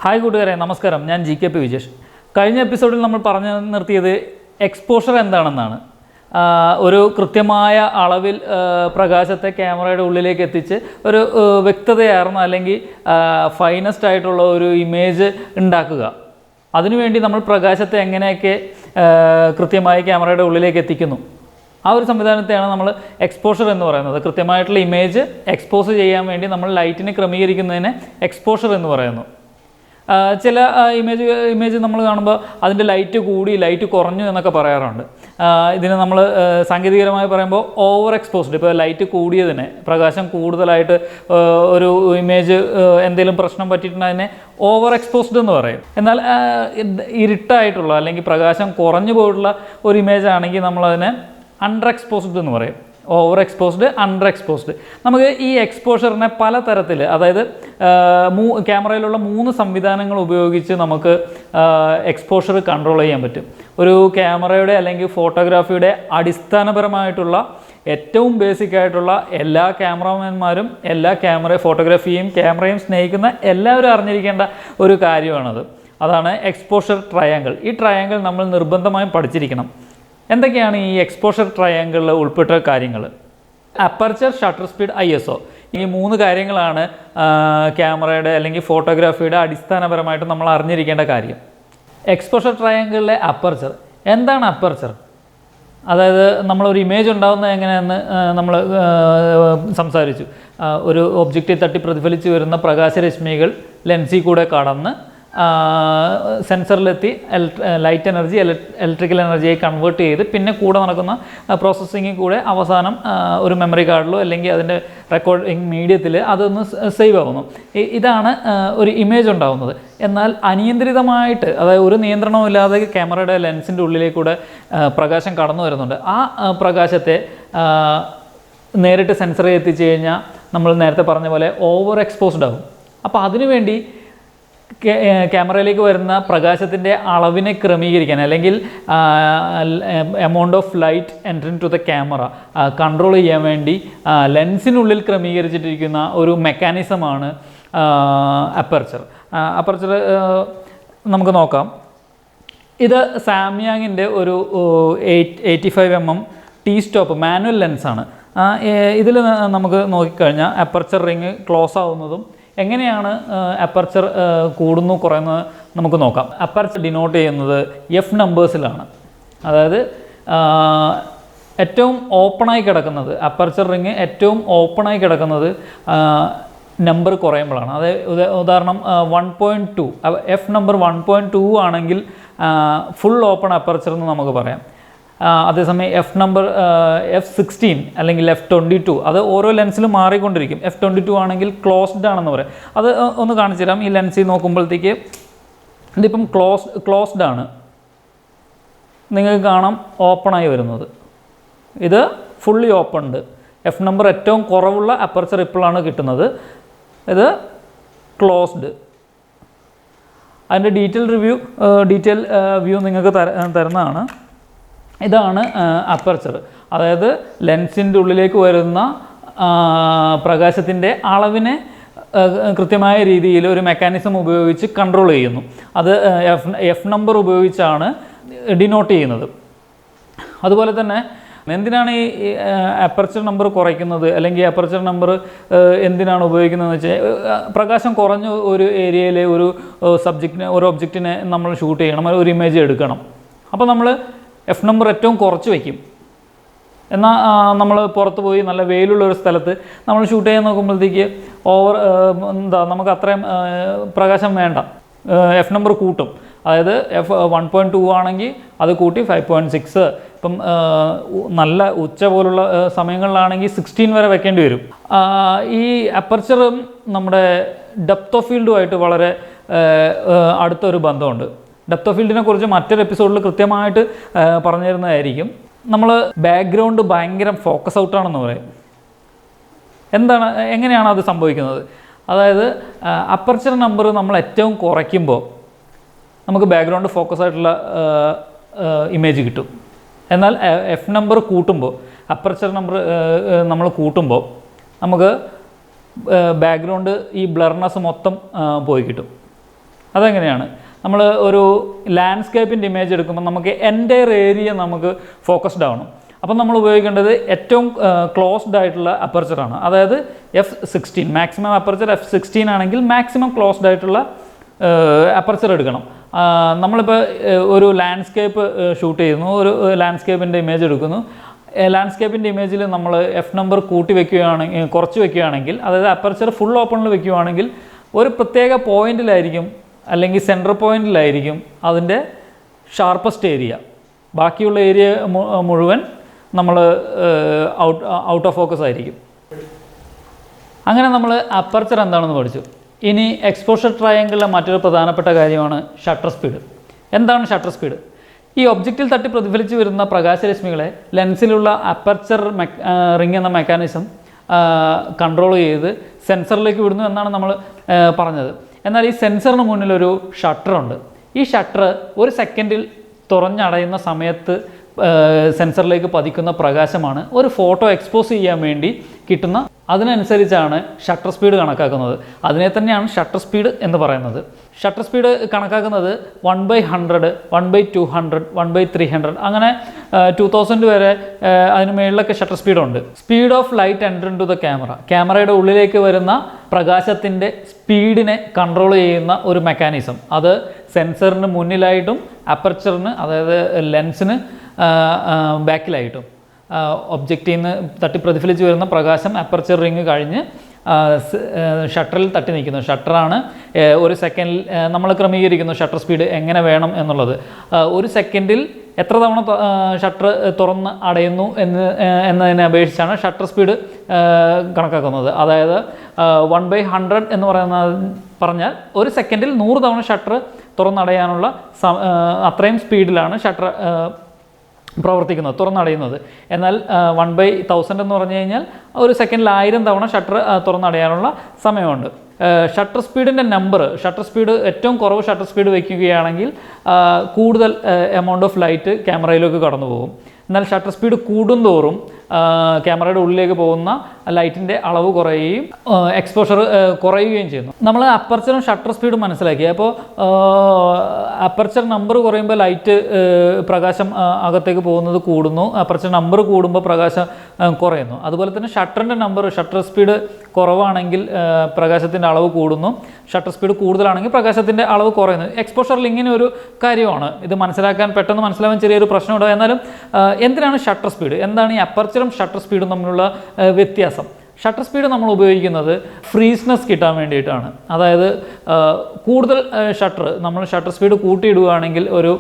Hi കൂട്ടുകാരെ, നമസ്കാരം. ഞാൻ gkpvijesh. കഴിഞ്ഞ എപ്പിസോഡിൽ നമ്മൾ പറഞ്ഞു നിർത്തിയത് എക്സ്പോഷർ എന്താണെന്നാണ്. ഒരു കൃത്യമായ അളവിൽ പ്രകാശത്തെ ക്യാമറയുടെ ഉള്ളിലേക്ക് എത്തിച്ച് ഒരു വ്യക്തതയാർന്ന അല്ലെങ്കിൽ ഫൈനസ്റ്റ് ആയിട്ടുള്ള ഒരു ഇമേജ് ഉണ്ടാക്കുക. അതിനുവേണ്ടി നമ്മൾ പ്രകാശത്തെ എങ്ങനെയൊക്കെ കൃത്യമായി ക്യാമറയുടെ ഉള്ളിലേക്ക് എത്തിക്കുന്നു, ആ ഒരു സംവിധാനത്തെയാണ് നമ്മൾ എക്സ്പോഷർ എന്ന് പറയുന്നത്. കൃത്യമായിട്ടുള്ള ഇമേജ് എക്സ്പോസ് ചെയ്യാൻ വേണ്ടി നമ്മൾ ലൈറ്റിനെ ക്രമീകരിക്കുന്നതിനെ എക്സ്പോഷർ എന്ന് പറയുന്നു. ചില ഇമേജ് നമ്മൾ കാണുമ്പോൾ അതിൻ്റെ ലൈറ്റ് കൂടി ലൈറ്റ് കുറഞ്ഞു എന്നൊക്കെ പറയാറുണ്ട്. ഇതിന് നമ്മൾ സാങ്കേതികമായി പറയുമ്പോൾ ഓവർ എക്സ്പോസ്ഡ്. ഇപ്പോൾ ലൈറ്റ് കൂടിയതിനെ, പ്രകാശം കൂടുതലായിട്ട് ഒരു ഇമേജ് എന്തെങ്കിലും പ്രശ്നം പറ്റിയിട്ടുണ്ടെങ്കിൽ അതിനെ ഓവർ എക്സ്പോസ്ഡ് എന്ന് പറയും. എന്നാൽ ഇരുട്ടായിട്ടുള്ള അല്ലെങ്കിൽ പ്രകാശം കുറഞ്ഞു പോയിട്ടുള്ള ഒരു ഇമേജ് ആണെങ്കിൽ നമ്മളതിനെ അണ്ടർ എക്സ്പോസ്ഡ് എന്ന് പറയും. Over exposed, under exposed. നമുക്ക് ഈ എക്സ്പോഷറിനെ പല തരത്തിൽ, അതായത് ക്യാമറയിലുള്ള 3 സംവിധാനങ്ങൾ ഉപയോഗിച്ച് നമുക്ക് എക്സ്പോഷർ കൺട്രോൾ ചെയ്യാൻ പറ്റും. ഒരു ക്യാമറയുടെ അല്ലെങ്കിൽ ഫോട്ടോഗ്രാഫിയുടെ അടിസ്ഥാനപരമായിട്ടുള്ള ഏറ്റവും ബേസിക് ആയിട്ടുള്ള എല്ലാ ക്യാമറാമാന്മാരും എല്ലാ ക്യാമറയും സ്നേഹിക്കുന്ന എല്ലാവരും അറിഞ്ഞിരിക്കേണ്ട ഒരു കാര്യമാണത്. അതാണ് എക്സ്പോഷർ ട്രയാങ്കിൾ. ഈ ട്രയാങ്കിൾ നമ്മൾ നിർബന്ധമായും പഠിച്ചിരിക്കണം. എന്തൊക്കെയാണ് ഈ എക്സ്പോഷർ ട്രയാങ്കിളിൽ ഉൾപ്പെട്ട കാര്യങ്ങൾ? Aperture, shutter speed, ISO. ഈ 3 കാര്യങ്ങളാണ് ക്യാമറയുടെ അല്ലെങ്കിൽ ഫോട്ടോഗ്രാഫിയുടെ അടിസ്ഥാനപരമായിട്ട് നമ്മൾ അറിഞ്ഞിരിക്കേണ്ട കാര്യം. എക്സ്പോഷർ ട്രയാങ്കിളിലെ അപ്പർച്ചർ. എന്താണ് അപ്പർച്ചർ? അതായത് നമ്മളൊരു ഇമേജ് ഉണ്ടാകുന്നത് എങ്ങനെയെന്ന് നമ്മൾ സംസാരിച്ചു. ഒരു ഒബ്ജക്റ്റിൽ തട്ടി പ്രതിഫലിച്ച് വരുന്ന പ്രകാശരശ്മികൾ ലെൻസിൽ കൂടെ കടന്ന് സെൻസറിലെത്തി ലൈറ്റ് എനർജി ഇലക്ട്രിക്കൽ എനർജിയായി കൺവേർട്ട് ചെയ്ത് പിന്നെ കൂടെ നടക്കുന്ന പ്രോസസ്സിങ്ങിൽ കൂടെ അവസാനം ഒരു മെമ്മറി കാർഡിലോ അല്ലെങ്കിൽ അതിൻ്റെ റെക്കോർഡിങ് മീഡിയത്തിൽ അതൊന്ന് സേവ് ആവുന്നു. ഇതാണ് ഒരു ഇമേജ് ഉണ്ടാകുന്നത്. എന്നാൽ അനിയന്ത്രിതമായിട്ട്, അതായത് ഒരു നിയന്ത്രണമില്ലാതെ ക്യാമറയുടെ ലെൻസിൻ്റെ ഉള്ളിലേക്കൂടെ പ്രകാശം കടന്നു വരുന്നുണ്ട്. ആ പ്രകാശത്തെ നേരിട്ട് സെൻസറിൽ എത്തിച്ചു കഴിഞ്ഞാൽ നമ്മൾ നേരത്തെ പറഞ്ഞ പോലെ ഓവർ എക്സ്പോസ്ഡ് ആകും. അപ്പോൾ അതിനുവേണ്ടി ക്യാമറയിലേക്ക് വരുന്ന പ്രകാശത്തിൻ്റെ അളവിനെ ക്രമീകരിക്കാൻ അല്ലെങ്കിൽ amount of light entering to the camera control ചെയ്യാൻ വേണ്ടി ലെൻസിനുള്ളിൽ ക്രമീകരിച്ചിട്ടിരിക്കുന്ന ഒരു മെക്കാനിസമാണ് അപ്പർച്ചർ. അപ്പർച്ചർ നമുക്ക് നോക്കാം. ഇത് സാംയാങ്ങിൻ്റെ ഒരു 85mm ടി സ്റ്റോപ്പ് മാനുവൽ ലെൻസാണ്. ഇതിൽ നമുക്ക് നോക്കിക്കഴിഞ്ഞാൽ അപ്പർച്ചർ റിങ് ക്ലോസ് ആവുന്നതും എങ്ങനെയാണ് അപ്പർച്ചർ കൂടുന്നു കുറയുന്നത് നമുക്ക് നോക്കാം. അപ്പർച്ചർ ഡിനോട്ട് ചെയ്യുന്നത് F നമ്പേഴ്സിലാണ്. അതായത് ഏറ്റവും ഓപ്പണായി കിടക്കുന്നത്, അപ്പർച്ചർ റിങ് ഏറ്റവും ഓപ്പണായി കിടക്കുന്നത് നമ്പർ കുറയുമ്പോഴാണ്. അതായത് ഉദാഹരണം 1.2, F നമ്പർ 1.2 ആണെങ്കിൽ ഫുൾ ഓപ്പൺ അപ്പർച്ചർ എന്ന് നമുക്ക് പറയാം. അതേസമയം F16 അല്ലെങ്കിൽ F22 അത് ഓരോ ലെൻസിലും മാറിക്കൊണ്ടിരിക്കും. F22 ആണെങ്കിൽ ക്ലോസ്ഡ് ആണെന്ന് പറയാം. അത് ഒന്ന് കാണിച്ചു തരാം. ഈ ലെൻസിൽ നോക്കുമ്പോഴത്തേക്ക് ഇതിപ്പം ക്ലോസ്ഡ് ആണ്. നിങ്ങൾക്ക് കാണാം ഓപ്പണായി വരുന്നത്. ഇത് ഫുള്ളി ഓപ്പൺഡ്. F നമ്പർ ഏറ്റവും കുറവുള്ള അപ്പർച്ചർ ഇപ്പോഴാണ് കിട്ടുന്നത്. ഇത് ക്ലോസ്ഡ്. അതിൻ്റെ ഡീറ്റെയിൽ വ്യൂ നിങ്ങൾക്ക് തരുന്നതാണ്. ഇതാണ് അപ്പർച്ചർ. അതായത് ലെൻസിൻ്റെ ഉള്ളിലേക്ക് വരുന്ന പ്രകാശത്തിൻ്റെ അളവിനെ കൃത്യമായ രീതിയിൽ ഒരു മെക്കാനിസം ഉപയോഗിച്ച് കൺട്രോൾ ചെയ്യുന്നു. അത് F നമ്പർ ഉപയോഗിച്ചാണ് ഡിനോട്ട് ചെയ്യുന്നത്. അതുപോലെ തന്നെ എന്തിനാണ് ഈ അപ്പർച്ചർ നമ്പർ കുറയ്ക്കുന്നത് അല്ലെങ്കിൽ അപ്പർച്ചർ നമ്പർ എന്തിനാണ് ഉപയോഗിക്കുന്നതെന്ന് വെച്ചാൽ, പ്രകാശം കുറഞ്ഞ ഒരു ഏരിയയിലെ ഒരു ഒബ്ജക്റ്റിനെ നമ്മൾ ഷൂട്ട് ചെയ്യണം, ഒരു ഇമേജ് എടുക്കണം. അപ്പോൾ നമ്മൾ F നമ്പർ ഏറ്റവും കുറച്ച് വയ്ക്കും. എന്നാൽ നമ്മൾ പുറത്ത് പോയി നല്ല വെയിലുള്ള ഒരു സ്ഥലത്ത് നമ്മൾ ഷൂട്ട് ചെയ്യാൻ നോക്കുമ്പോഴത്തേക്ക് നമുക്ക് അത്രയും പ്രകാശം വേണ്ട. F നമ്പർ കൂട്ടും. അതായത് F1.2 ആണെങ്കിൽ അത് കൂട്ടി 5.6. ഇപ്പം നല്ല ഉച്ച പോലുള്ള സമയങ്ങളിലാണെങ്കിൽ 16 വരെ വെക്കേണ്ടി വരും. ഈ അപ്പർച്ചറും നമ്മുടെ ഡെപ്ത് ഓഫ് ഫീൽഡുമായിട്ട് വളരെ അടുത്തൊരു ബന്ധമുണ്ട്. ഡെപ്ത് ഓഫ് ഫീൽഡിനെ കുറിച്ച് മറ്റൊരു എപ്പിസോഡിൽ കൃത്യമായിട്ട് പറഞ്ഞു തരുന്നതായിരിക്കും. നമ്മൾ ബാക്ക്ഗ്രൗണ്ട് ഭയങ്കര ഫോക്കസ് ഔട്ടാണെന്ന് പറയും. എങ്ങനെയാണ് അത് സംഭവിക്കുന്നത്? അതായത് അപ്പർച്ചർ നമ്പർ നമ്മൾ ഏറ്റവും കുറയ്ക്കുമ്പോൾ നമുക്ക് ബാക്ക്ഗ്രൗണ്ട് ഫോക്കസ് ആയിട്ടുള്ള ഇമേജ് കിട്ടും. എന്നാൽ F നമ്പർ കൂട്ടുമ്പോൾ, അപ്പർച്ചർ നമ്പർ നമ്മൾ കൂട്ടുമ്പോൾ നമുക്ക് ബാക്ക്ഗ്രൗണ്ട് ഈ ബ്ലർനെസ് മൊത്തം പോയി കിട്ടും. അതെങ്ങനെയാണ്? നമ്മൾ ഒരു ലാൻഡ്സ്കേപ്പിൻ്റെ ഇമേജ് എടുക്കുമ്പോൾ നമുക്ക് എൻ്റയർ ഏരിയ നമുക്ക് ഫോക്കസ്ഡ് ആവണം. അപ്പം നമ്മൾ ഉപയോഗിക്കേണ്ടത് ഏറ്റവും ക്ലോസ്ഡ് ആയിട്ടുള്ള അപ്പർച്ചറാണ്. അതായത് F16, മാക്സിമം അപ്പർച്ചർ F16 ആണെങ്കിൽ മാക്സിമം ക്ലോസ്ഡ് ആയിട്ടുള്ള അപ്പർച്ചർ എടുക്കണം. നമ്മളിപ്പോൾ ഒരു ലാൻഡ്സ്കേപ്പ് ഷൂട്ട് ചെയ്യുന്നു, ഒരു ലാൻഡ്സ്കേപ്പിൻ്റെ ഇമേജ് എടുക്കുന്നു. ലാൻഡ്സ്കേപ്പിൻ്റെ ഇമേജിൽ നമ്മൾ F നമ്പർ കൂട്ടി വയ്ക്കുകയാണെങ്കിൽ, കുറച്ച് വയ്ക്കുകയാണെങ്കിൽ, അതായത് അപ്പർച്ചർ ഫുൾ ഓപ്പണിൽ വയ്ക്കുകയാണെങ്കിൽ ഒരു പ്രത്യേക പോയിന്റിലായിരിക്കും അല്ലെങ്കിൽ സെൻറ്റർ പോയിന്റിലായിരിക്കും അതിൻ്റെ ഷാർപ്പസ്റ്റ് ഏരിയ. ബാക്കിയുള്ള ഏരിയ മുഴുവൻ നമ്മൾ ഔട്ട് ഓഫ് ഫോക്കസ് ആയിരിക്കും. അങ്ങനെ നമ്മൾ അപ്പർച്ചർ എന്താണെന്ന് പഠിച്ചു. ഇനി എക്സ്പോഷർ ട്രയാങ്കിളിലെ മറ്റൊരു പ്രധാനപ്പെട്ട കാര്യമാണ് ഷട്ടർ സ്പീഡ്. എന്താണ് ഷട്ടർ സ്പീഡ്? ഈ ഒബ്ജക്റ്റിൽ തട്ടി പ്രതിഫലിച്ച് വരുന്ന പ്രകാശരശ്മികളെ ലെൻസിലുള്ള അപ്പർച്ചർ റിംഗ് എന്ന മെക്കാനിസം കൺട്രോൾ ചെയ്ത് സെൻസറിലേക്ക് വിടുന്നു എന്നാണ് നമ്മൾ പറഞ്ഞത്. എന്നാൽ ഈ സെൻസറിന് മുന്നിലൊരു ഷട്ടറുണ്ട്. ഈ ഷട്ടർ ഒരു സെക്കൻഡിൽ തുറന്നടയുന്ന സമയത്ത് സെൻസറിലേക്ക് പതിക്കുന്ന പ്രകാശമാണ് ഒരു ഫോട്ടോ എക്സ്പോസ് ചെയ്യാൻ വേണ്ടി കിട്ടുന്ന. അതിനനുസരിച്ചാണ് ഷട്ടർ സ്പീഡ് കണക്കാക്കുന്നത്. അതിനെ തന്നെയാണ് ഷട്ടർ സ്പീഡ് എന്ന് പറയുന്നത്. ഷട്ടർ സ്പീഡ് കണക്കാക്കുന്നത് 1/100, 1/200, 1/300, അങ്ങനെ 2000 വരെ അതിന് മുകളിലൊക്കെ ഷട്ടർ സ്പീഡുണ്ട്. Speed of light enter into the camera, ക്യാമറയുടെ ഉള്ളിലേക്ക് വരുന്ന പ്രകാശത്തിൻ്റെ സ്പീഡിനെ കൺട്രോൾ ചെയ്യുന്ന ഒരു മെക്കാനിസം. അത് സെൻസറിന് മുന്നിലായിട്ടും അപ്പർച്ചറിന്, അതായത് ലെൻസിന് ബാക്കിലായിട്ടും, ഒബ്ജക്റ്റിൽ നിന്ന് തട്ടി പ്രതിഫലിച്ച് വരുന്ന പ്രകാശം അപ്പർച്ചർ റിങ് കഴിഞ്ഞ് ഷട്ടറിൽ തട്ടി നിൽക്കുന്നു. ഷട്ടറാണ് ഒരു സെക്കൻഡിൽ നമ്മൾ ക്രമീകരിക്കുന്നു ഷട്ടർ സ്പീഡ് എങ്ങനെ വേണം എന്നുള്ളത്. ഒരു സെക്കൻഡിൽ എത്ര തവണ ഷട്ടർ തുറന്ന് അടയുന്നു എന്നതിനെ അപേക്ഷിച്ചാണ് ഷട്ടർ സ്പീഡ് കണക്കാക്കുന്നത്. അതായത് 1/100 എന്ന് പറഞ്ഞാൽ ഒരു സെക്കൻഡിൽ 100 തവണ ഷട്ടർ തുറന്നടയാനുള്ള അത്രയും സ്പീഡിലാണ് ഷട്ടർ പ്രവർത്തിക്കുന്നത്, തുറന്നടയുന്നത്. എന്നാൽ 1/1000 എന്ന് പറഞ്ഞു കഴിഞ്ഞാൽ ഒരു സെക്കൻഡിൽ 1000 തവണ ഷട്ടർ തുറന്നടയാനുള്ള സമയമുണ്ട്. ഷട്ടർ സ്പീഡിൻ്റെ നമ്പർ, ഷട്ടർ സ്പീഡ് ഏറ്റവും കുറവ് ഷട്ടർ സ്പീഡ് വയ്ക്കുകയാണെങ്കിൽ കൂടുതൽ എമൗണ്ട് ഓഫ് ലൈറ്റ് ക്യാമറയിലേക്ക് കടന്നു പോകും. എന്നാൽ ഷട്ടർ സ്പീഡ് കൂടുന്തോറും ക്യാമറയുടെ ഉള്ളിലേക്ക് പോകുന്ന ലൈറ്റിൻ്റെ അളവ് കുറയുകയും എക്സ്പോഷർ കുറയുകയും ചെയ്യുന്നു. നമ്മൾ അപ്പർച്ചറും ഷട്ടർ സ്പീഡും മനസ്സിലാക്കി. അപ്പോൾ അപ്പർച്ചർ നമ്പർ കുറയുമ്പോൾ ലൈറ്റ് പ്രകാശം അകത്തേക്ക് പോകുന്നത് കൂടുന്നു, അപ്പർച്ചർ നമ്പർ കൂടുമ്പോൾ പ്രകാശം കുറയുന്നു. അതുപോലെ തന്നെ ഷട്ടറിൻ്റെ നമ്പർ, ഷട്ടർ സ്പീഡ് കുറവാണെങ്കിൽ പ്രകാശത്തിൻ്റെ അളവ് കൂടുന്നു, ഷട്ടർ സ്പീഡ് കൂടുതലാണെങ്കിൽ പ്രകാശത്തിൻ്റെ അളവ് കുറയുന്നു. എക്സ്പോഷറിൽ ഇങ്ങനെ ഒരു കാര്യമാണ്. ഇത് മനസ്സിലാക്കാൻ, പെട്ടെന്ന് മനസ്സിലാവാൻ ചെറിയൊരു പ്രശ്നമുണ്ട്. എന്നാലും എന്തിനാണ് ഷട്ടർ സ്പീഡ്, എന്താണ് ഈ അപ്പർച്ചറും ഷട്ടർ സ്പീഡും തമ്മിലുള്ള വ്യത്യാസം? ഷട്ടർ സ്പീഡ് നമ്മൾ ഉപയോഗിക്കുന്നത് ഫ്രീസ്നെസ് കിട്ടാൻ വേണ്ടിയിട്ടാണ്. അതായത് കൂടുതൽ നമ്മൾ ഷട്ടർ സ്പീഡ് കൂട്ടിയിടുകയാണെങ്കിൽ ഒരു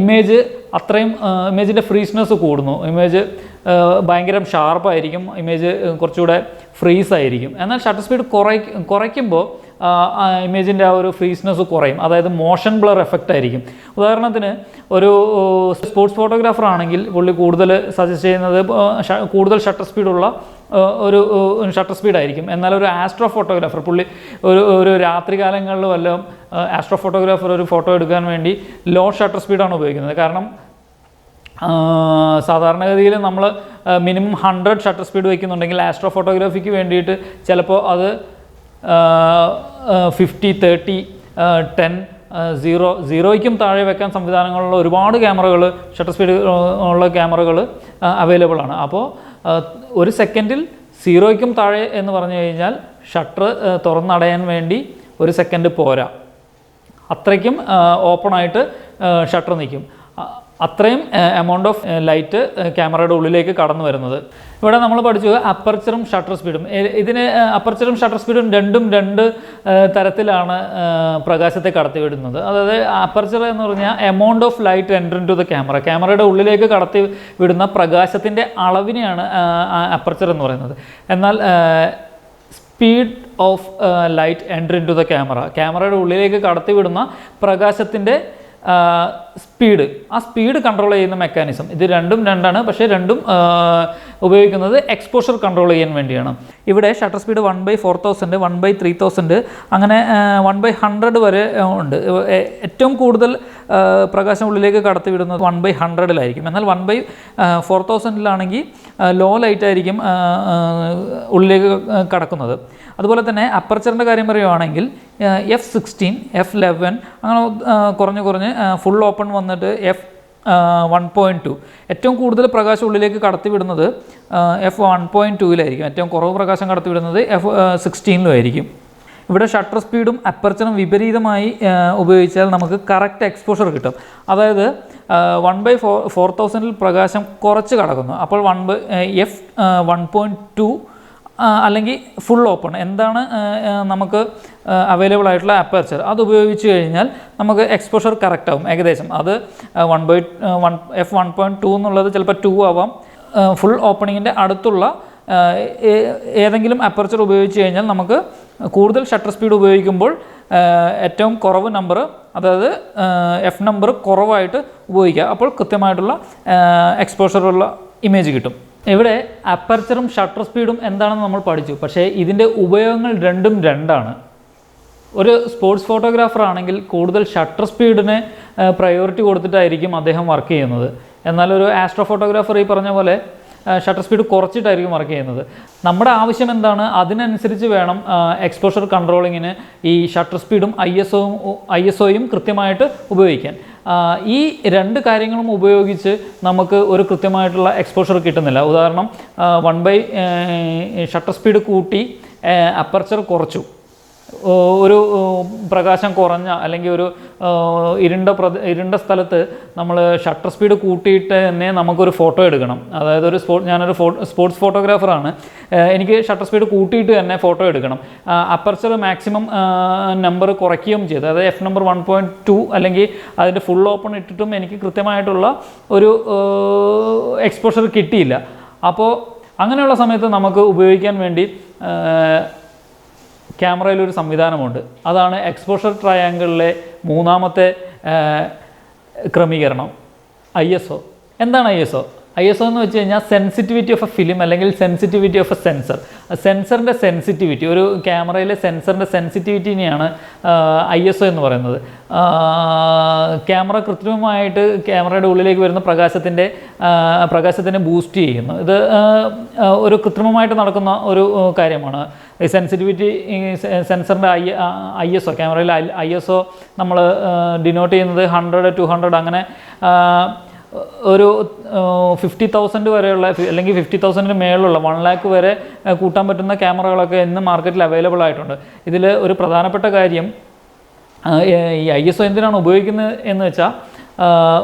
ഇമേജ് അത്രയും ഇമേജിൻ്റെ ഫ്രീസ്നെസ് കൂടുന്നു, ഇമേജ് ഭയങ്കര ഷാർപ്പായിരിക്കും, ഇമേജ് കുറച്ചുകൂടെ ഫ്രീസ് ആയിരിക്കും. എന്നാൽ ഷട്ടർ സ്പീഡ് കുറയ്ക്കുമ്പോൾ ഇമേജിൻ്റെ ആ ഒരു ഫ്രീസ്നെസ് കുറയും, അതായത് മോഷൻ ബ്ലർ എഫക്റ്റ് ആയിരിക്കും. ഉദാഹരണത്തിന് ഒരു സ്പോർട്സ് ഫോട്ടോഗ്രാഫർ ആണെങ്കിൽ പുള്ളി കൂടുതൽ സജസ്റ്റ് ചെയ്യുന്നത് കൂടുതൽ ഷട്ടർ സ്പീഡുള്ള ഒരു ഷട്ടർ സ്പീഡായിരിക്കും. എന്നാൽ ഒരു ആസ്ട്രോ ഫോട്ടോഗ്രാഫർ, പുള്ളി ഒരു രാത്രി കാലങ്ങളിൽ വല്ലതും ആസ്ട്രോ ഫോട്ടോഗ്രാഫർ ഒരു ഫോട്ടോ എടുക്കാൻ വേണ്ടി ലോ ഷട്ടർ സ്പീഡാണ് ഉപയോഗിക്കുന്നത്. കാരണം സാധാരണഗതിയിൽ നമ്മൾ മിനിമം 100 ഷട്ടർ സ്പീഡ് വയ്ക്കുന്നുണ്ടെങ്കിൽ ആസ്ട്രോ ഫോട്ടോഗ്രാഫിക്ക് വേണ്ടിയിട്ട് ചിലപ്പോൾ അത് 50, 30, 10, 0യ്ക്കും താഴെ വെക്കാൻ സംവിധാനങ്ങളുള്ള ഒരുപാട് ക്യാമറകൾ, ഷട്ടർ സ്പീഡ് ഉള്ള ക്യാമറകൾ അവൈലബിൾ ആണ്. അപ്പോൾ ഒരു സെക്കൻഡിൽ 0യ്ക്കും താഴെ എന്ന് പറഞ്ഞു കഴിഞ്ഞാൽ ഷട്ടർ തുറന്നടയാൻ വേണ്ടി ഒരു സെക്കൻഡ് പോരാ, അത്രയ്ക്കും ഓപ്പണായിട്ട് ഷട്ടർ നിൽക്കും. അത്രയും എമൗണ്ട് ഓഫ് ലൈറ്റ് ക്യാമറയുടെ ഉള്ളിലേക്ക് കടന്നു വരുന്നത്. ഇവിടെ നമ്മൾ പഠിച്ചു അപ്പർച്ചറും ഷട്ടർ സ്പീഡും. ഇതിന് അപ്പർച്ചറും ഷട്ടർ സ്പീഡും രണ്ട് തരത്തിലാണ് പ്രകാശത്തെ കടത്തിവിടുന്നത്. അതായത് അപ്പർച്ചർ എന്ന് പറഞ്ഞാൽ amount of light enter into the camera, ക്യാമറയുടെ ഉള്ളിലേക്ക് കടത്തി വിടുന്ന പ്രകാശത്തിൻ്റെ അളവിനെയാണ് അപ്പർച്ചർ എന്ന് പറയുന്നത്. എന്നാൽ speed of light enter into the camera, ക്യാമറയുടെ ഉള്ളിലേക്ക് കടത്തിവിടുന്ന പ്രകാശത്തിൻ്റെ സ്പീഡ് കൺട്രോൾ ചെയ്യുന്ന മെക്കാനിസം. ഇത് രണ്ടാണ്, പക്ഷേ രണ്ടും ഉപയോഗിക്കുന്നത് എക്സ്പോഷർ കൺട്രോൾ ചെയ്യാൻ വേണ്ടിയാണ്. ഇവിടെ ഷട്ടർ സ്പീഡ് 1/4000, 1/3000, അങ്ങനെ 1/100 വരെ ഉണ്ട്. ഏറ്റവും കൂടുതൽ പ്രകാശം ഉള്ളിലേക്ക് കടത്തിവിടുന്നത് 1/100-ലായിരിക്കും. എന്നാൽ 1/4000-ലാണെങ്കിൽ ലോ ലൈറ്റ് ആയിരിക്കും ഉള്ളിലേക്ക് കടക്കുന്നത്. അതുപോലെ തന്നെ അപ്പർച്ചറിൻ്റെ കാര്യം പറയുകയാണെങ്കിൽ F16, F11 അങ്ങനെ കുറഞ്ഞ് ഫുൾ ഓപ്പൺ വന്നിട്ട് F1.2. ഏറ്റവും കൂടുതൽ പ്രകാശം ഉള്ളിലേക്ക് കടത്തിവിടുന്നത് F1.2-ലായിരിക്കും. ഏറ്റവും കുറവ് പ്രകാശം കടത്തിവിടുന്നത് F16-ലും. ഇവിടെ ഷട്ടർ സ്പീഡും അപ്പർച്ചറും വിപരീതമായി ഉപയോഗിച്ചാൽ നമുക്ക് കറക്റ്റ് എക്സ്പോഷർ കിട്ടും. അതായത് 1/4000-ൽ പ്രകാശം കുറച്ച് കടക്കുന്നു. അപ്പോൾ F1.2 അല്ലെങ്കിൽ ഫുൾ ഓപ്പൺ എന്താണ് നമുക്ക് അവൈലബിൾ ആയിട്ടുള്ള അപ്പർച്ചർ, അത് ഉപയോഗിച്ച് കഴിഞ്ഞാൽ നമുക്ക് എക്സ്പോഷർ കറക്റ്റ് ആവും ഏകദേശം. അത് F1.2 എന്നുള്ളത് ചിലപ്പോൾ 2 ആവാം. ഫുൾ ഓപ്പണിങ്ങിൻ്റെ അടുത്തുള്ള ഏതെങ്കിലും അപ്പർച്ചർ ഉപയോഗിച്ച് കഴിഞ്ഞാൽ നമുക്ക് കൂടുതൽ ഷട്ടർ സ്പീഡ് ഉപയോഗിക്കുമ്പോൾ ഏറ്റവും കുറവ് നമ്പർ, അതായത് എഫ് നമ്പർ കുറവായിട്ട് ഉപയോഗിക്കുക. അപ്പോൾ കൃത്യമായിട്ടുള്ള എക്സ്പോഷറുള്ള ഇമേജ് കിട്ടും. ഇവിടെ അപ്പർച്ചറും ഷട്ടർ സ്പീഡും എന്താണെന്ന് നമ്മൾ പഠിച്ചു. പക്ഷേ ഇതിൻ്റെ ഉപയോഗങ്ങൾ രണ്ടാണ്. ഒരു സ്പോർട്സ് ഫോട്ടോഗ്രാഫർ ആണെങ്കിൽ കൂടുതൽ ഷട്ടർ സ്പീഡിന് പ്രയോറിറ്റി കൊടുത്തിട്ടായിരിക്കും അദ്ദേഹം വർക്ക് ചെയ്യുന്നത്. എന്നാൽ ഒരു ആസ്ട്രോ ഫോട്ടോഗ്രാഫർ ഈ പറഞ്ഞ പോലെ ഷട്ടർ സ്പീഡ് കുറച്ചിട്ടായിരിക്കും വർക്ക് ചെയ്യുന്നത്. നമ്മുടെ ആവശ്യം എന്താണ്, അതിനനുസരിച്ച് വേണം എക്സ്പോഷർ കൺട്രോളിങ്ങിന് ഈ ഷട്ടർ സ്പീഡും ISOയും കൃത്യമായിട്ട് ഉപയോഗിക്കാൻ. ഈ രണ്ട് കാര്യങ്ങളും ഉപയോഗിച്ച് നമുക്ക് ഒരു കൃത്യമായിട്ടുള്ള എക്സ്പോഷർ കിട്ടുന്നില്ല. ഉദാഹരണം, ഷട്ടർ സ്പീഡ് കൂട്ടി അപ്പർച്ചർ കുറച്ചു, ഒരു പ്രകാശം കുറഞ്ഞ അല്ലെങ്കിൽ ഒരു ഇരുണ്ട സ്ഥലത്ത് നമ്മൾ ഷട്ടർ സ്പീഡ് കൂട്ടിയിട്ട് തന്നെ നമുക്കൊരു ഫോട്ടോ എടുക്കണം. അതായത് ഞാനൊരു സ്പോർട്സ് ഫോട്ടോഗ്രാഫറാണ്, എനിക്ക് ഷട്ടർ സ്പീഡ് കൂട്ടിയിട്ട് തന്നെ ഫോട്ടോ എടുക്കണം. അപ്പർച്ചർ മാക്സിമം നമ്പർ കുറയ്ക്കുകയും ചെയ്തു. അതായത് F നമ്പർ 1.2 അല്ലെങ്കിൽ അതിൻ്റെ ഫുൾ ഓപ്പൺ ഇട്ടിട്ടും എനിക്ക് കൃത്യമായിട്ടുള്ള ഒരു എക്സ്പോഷർ കിട്ടിയില്ല. അപ്പോൾ അങ്ങനെയുള്ള സമയത്ത് നമുക്ക് ഉപയോഗിക്കാൻ വേണ്ടി ക്യാമറയിലൊരു സംവിധാനമുണ്ട്. അതാണ് എക്സ്പോഷർ ട്രയാങ്കിളിലെ മൂന്നാമത്തെ ക്രമീകരണം, ISO. എന്താണ് ISO? ISO എന്ന് വെച്ച് കഴിഞ്ഞാൽ സെൻസിറ്റിവിറ്റി ഓഫ് എ ഫിലിം അല്ലെങ്കിൽ സെൻസിറ്റിവിറ്റി ഓഫ് എ സെൻസർ. സെൻസറിൻ്റെ സെൻസിറ്റിവിറ്റി, ഒരു ക്യാമറയിലെ സെൻസറിൻ്റെ സെൻസിറ്റിവിറ്റിനെയാണ് ISO എന്ന് പറയുന്നത്. ക്യാമറ കൃത്രിമമായിട്ട് ക്യാമറയുടെ ഉള്ളിലേക്ക് വരുന്ന പ്രകാശത്തിനെ ബൂസ്റ്റ് ചെയ്യുന്നു. ഇത് ഒരു കൃത്രിമമായിട്ട് നടക്കുന്ന ഒരു കാര്യമാണ്. സെൻസിറ്റിവിറ്റി സെൻസറിൻ്റെ ISO, ക്യാമറയിൽ ISO നമ്മൾ ഡിനോട്ട് ചെയ്യുന്നത് 100, 200 അങ്ങനെ ഒരു 50,000 വരെയുള്ള അല്ലെങ്കിൽ 50,000-ന് മേലുള്ള 1 lakh വരെ കൂട്ടാൻ പറ്റുന്ന ക്യാമറകളൊക്കെ ഇന്ന് മാർക്കറ്റിൽ അവൈലബിൾ ആയിട്ടുണ്ട്. ഇതിൽ ഒരു പ്രധാനപ്പെട്ട കാര്യം, ഈ ISO എന്തിനാണ് ഉപയോഗിക്കുന്നത് എന്ന് വെച്ചാൽ,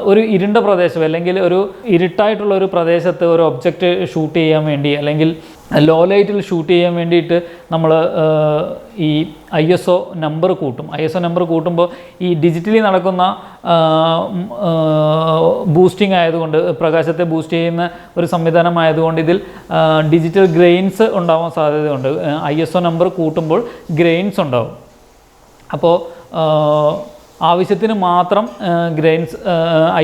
ഒരു ഇരുണ്ട പ്രദേശം അല്ലെങ്കിൽ ഒരു ഇരുട്ടായിട്ടുള്ള ഒരു പ്രദേശത്ത് ഒരു ഒബ്ജക്റ്റ് ഷൂട്ട് ചെയ്യാൻ വേണ്ടി അല്ലെങ്കിൽ ലോ ലൈറ്റിൽ ഷൂട്ട് ചെയ്യാൻ വേണ്ടിയിട്ട് നമ്മൾ ഈ ISO നമ്പർ കൂട്ടും. ISO നമ്പർ കൂട്ടുമ്പോൾ ഈ ഡിജിറ്റലി നടക്കുന്ന ബൂസ്റ്റിംഗ് ആയതുകൊണ്ട്, പ്രകാശത്തെ ബൂസ്റ്റ് ചെയ്യുന്ന ഒരു സംവിധാനമായതുകൊണ്ട് ഇതിൽ ഡിജിറ്റൽ ഗ്രെയിൻസ് ഉണ്ടാവാൻ സാധ്യതയുണ്ട്. ISO നമ്പർ കൂട്ടുമ്പോൾ ഗ്രെയിൻസ് ഉണ്ടാവും. അപ്പോൾ ആവശ്യത്തിന് മാത്രം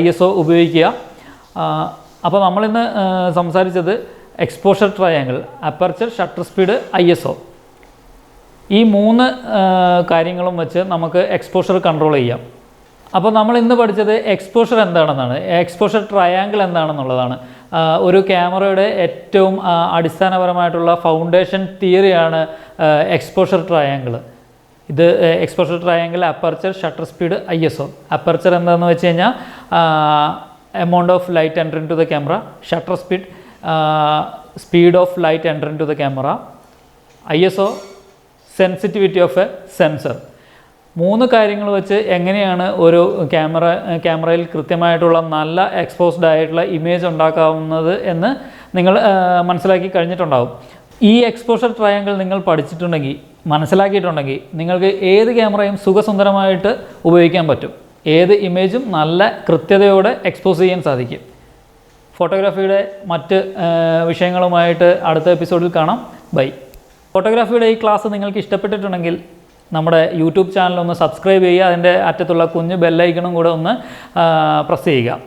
ISO ഉപയോഗിക്കുക. അപ്പോൾ നമ്മളിന്ന് സംസാരിച്ചത് exposure triangle, aperture, shutter speed, ISO. ഈ 3 കാര്യങ്ങളും വെച്ച് നമുക്ക് എക്സ്പോഷർ കൺട്രോൾ ചെയ്യാം. അപ്പോൾ നമ്മൾ ഇന്ന് പഠിച്ചത് എക്സ്പോഷർ എന്താണെന്നാണ്, എക്സ്പോഷർ ട്രയാങ്കിൾ എന്താണെന്നുള്ളതാണ്. ഒരു ക്യാമറയുടെ ഏറ്റവും അടിസ്ഥാനപരമായിട്ടുള്ള ഫൗണ്ടേഷൻ തിയറിയാണ് എക്സ്പോഷർ ട്രയാങ്കിൾ. ഇത് exposure triangle, aperture, shutter speed, ISO. Aperture എന്താണെന്ന് വെച്ച് കഴിഞ്ഞാൽ amount of light entering to the camera, shutter speed speed of light entering to the camera, ISO sensitivity of a sensor. 3 കാര്യങ്ങൾ വെച്ച് എങ്ങനെയാണ് ഒരു ക്യാമറയിൽ കൃത്യമായിട്ടുള്ള നല്ല എക്സ്പോസ്ഡ് ആയിട്ടുള്ള ഇമേജ് ഉണ്ടാക്കാവുന്നത് എന്ന് നിങ്ങൾ മനസ്സിലാക്കി കഴിഞ്ഞിട്ടുണ്ടാകും. ഈ എക്സ്പോഷർ ട്രയാങ്കിൾ നിങ്ങൾ മനസ്സിലാക്കിയിട്ടുണ്ടെങ്കിൽ നിങ്ങൾക്ക് ഏത് ക്യാമറയും സുഖസുന്ദരമായിട്ട് ഉപയോഗിക്കാൻ പറ്റും. ഏത് ഇമേജും നല്ല കൃത്യതയോടെ എക്സ്പോസ് ചെയ്യാൻ സാധിക്കും. ഫോട്ടോഗ്രാഫിയുടെ മറ്റ് വിഷയങ്ങളുമായിട്ട് അടുത്ത എപ്പിസോഡിൽ കാണാം. ബൈ. ഫോട്ടോഗ്രാഫിയുടെ ഈ ക്ലാസ് നിങ്ങൾക്ക് ഇഷ്ടപ്പെട്ടിട്ടുണ്ടെങ്കിൽ നമ്മുടെ യൂട്യൂബ് ചാനൽ ഒന്ന് സബ്സ്ക്രൈബ് ചെയ്യുക, അതിൻ്റെ അറ്റത്തുള്ള കുഞ്ഞ് ബെല്ലൈക്കണും കൂടെ ഒന്ന് പ്രസ് ചെയ്യുക.